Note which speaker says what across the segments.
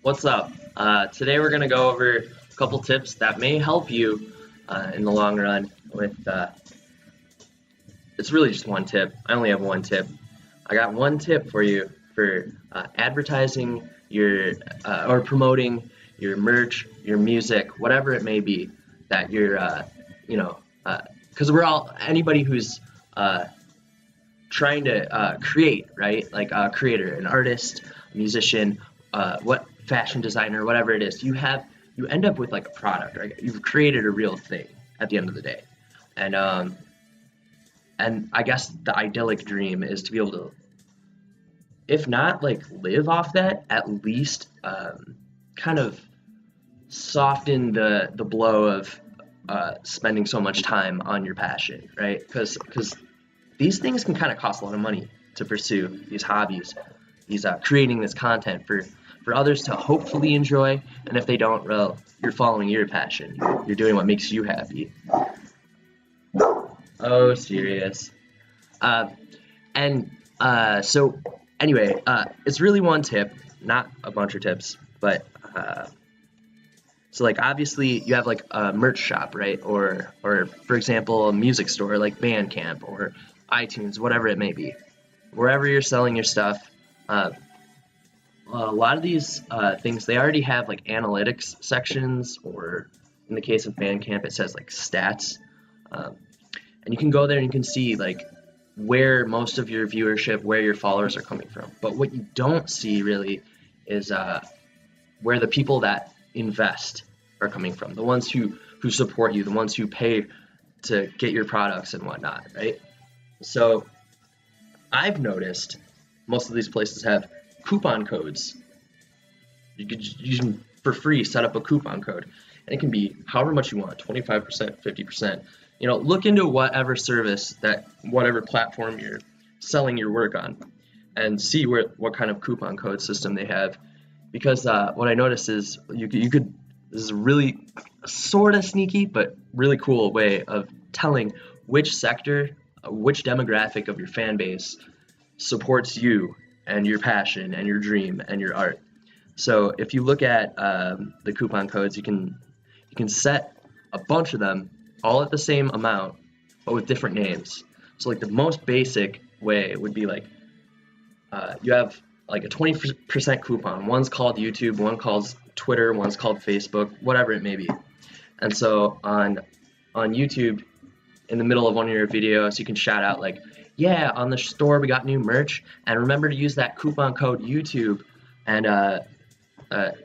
Speaker 1: What's up? Today we're going to go over a couple tips that may help you in the long run with, it's really just one tip. I only have one tip. I got one tip for you for advertising your or promoting your merch, your music, whatever it may be that you're, because we're all, anybody who's trying to create, right? Like a creator, an artist, a musician, what fashion designer, whatever it is, you end up with like a product, right? You've created a real thing at the end of the day, and I guess the idyllic dream is to be able to, if not like live off that, at least kind of soften the blow of spending so much time on your passion, right? Because these things can kind of cost a lot of money to pursue, these hobbies, these creating this content for others to hopefully enjoy, and if they don't, well, you're following your passion. You're doing what makes you happy. Oh, serious. And so anyway, it's really one tip, not a bunch of tips, but so like obviously you have like a merch shop, right? Or for example, a music store like Bandcamp or iTunes, whatever it may be. Wherever you're selling your stuff, a lot of these things, they already have like analytics sections, or in the case of Bandcamp, it says like stats. And you can go there and you can see like where most of your viewership, where your followers are coming from. But what you don't see really is where the people that invest are coming from, the ones who support you, the ones who pay to get your products and whatnot, right? So I've noticed most of these places have coupon codes. You can for free set up a coupon code, and it can be however much you want, 25%, 50%. Look into whatever service, whatever platform you're selling your work on, and see what kind of coupon code system they have. Because what I noticed is you could, this is a really sort of sneaky but really cool way of telling which sector, which demographic of your fan base supports you and your passion and your dream and your art. So if you look at the coupon codes, you can set a bunch of them all at the same amount, but with different names. So like the most basic way would be like you have like a 20% coupon. One's called YouTube, one called Twitter, one's called Facebook, whatever it may be. And so on YouTube, in the middle of one of your videos, you can shout out like, yeah, on the store we got new merch, and remember to use that coupon code YouTube, and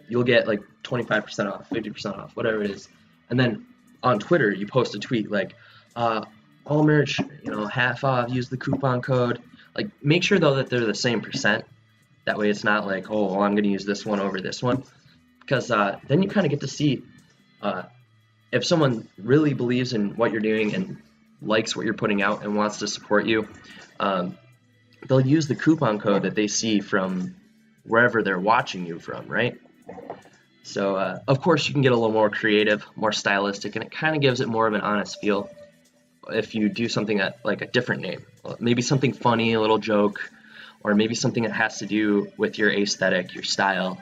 Speaker 1: you'll get like 25% off, 50% off, whatever it is. And then on Twitter, you post a tweet like, all merch, half off, use the coupon code. Like, make sure though that they're the same percent. That way it's not like, oh, well, I'm going to use this one over this one. Because then you kind of get to see if someone really believes in what you're doing and likes what you're putting out and wants to support you, they'll use the coupon code that they see from wherever they're watching you from, right? So, of course, you can get a little more creative, more stylistic, and it kind of gives it more of an honest feel if you do something at like a different name. Maybe something funny, a little joke, or maybe something that has to do with your aesthetic, your style.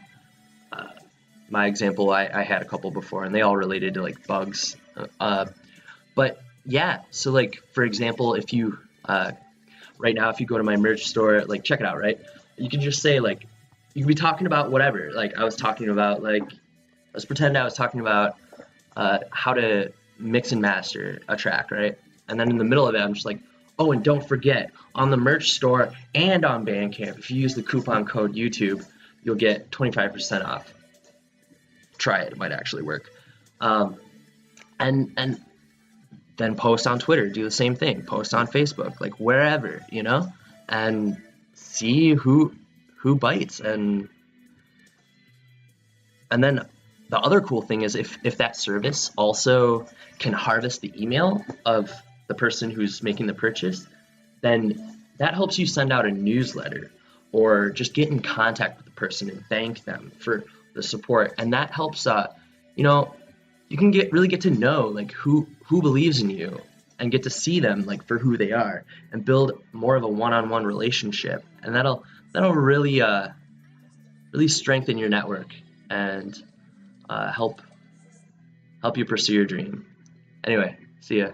Speaker 1: My example, I had a couple before, and they all related to like bugs. But yeah, so like, for example, if you, right now, if you go to my merch store, like check it out, right? You can just say like, you can be talking about whatever. Like I was talking about like, let's pretend I was talking about how to mix and master a track, right? And then in the middle of it, I'm just like, oh, and don't forget, on the merch store and on Bandcamp, if you use the coupon code YouTube, you'll get 25% off. Try it might actually work. And then post on Twitter, do the same thing, post on Facebook, like wherever, and see who bites. And then the other cool thing is if that service also can harvest the email of the person who's making the purchase, then that helps you send out a newsletter or just get in contact with the person and thank them for the support. And that helps, you can really get to know like who believes in you and get to see them like for who they are and build more of a one-on-one relationship. And that'll really strengthen your network and help you pursue your dream. Anyway, see ya.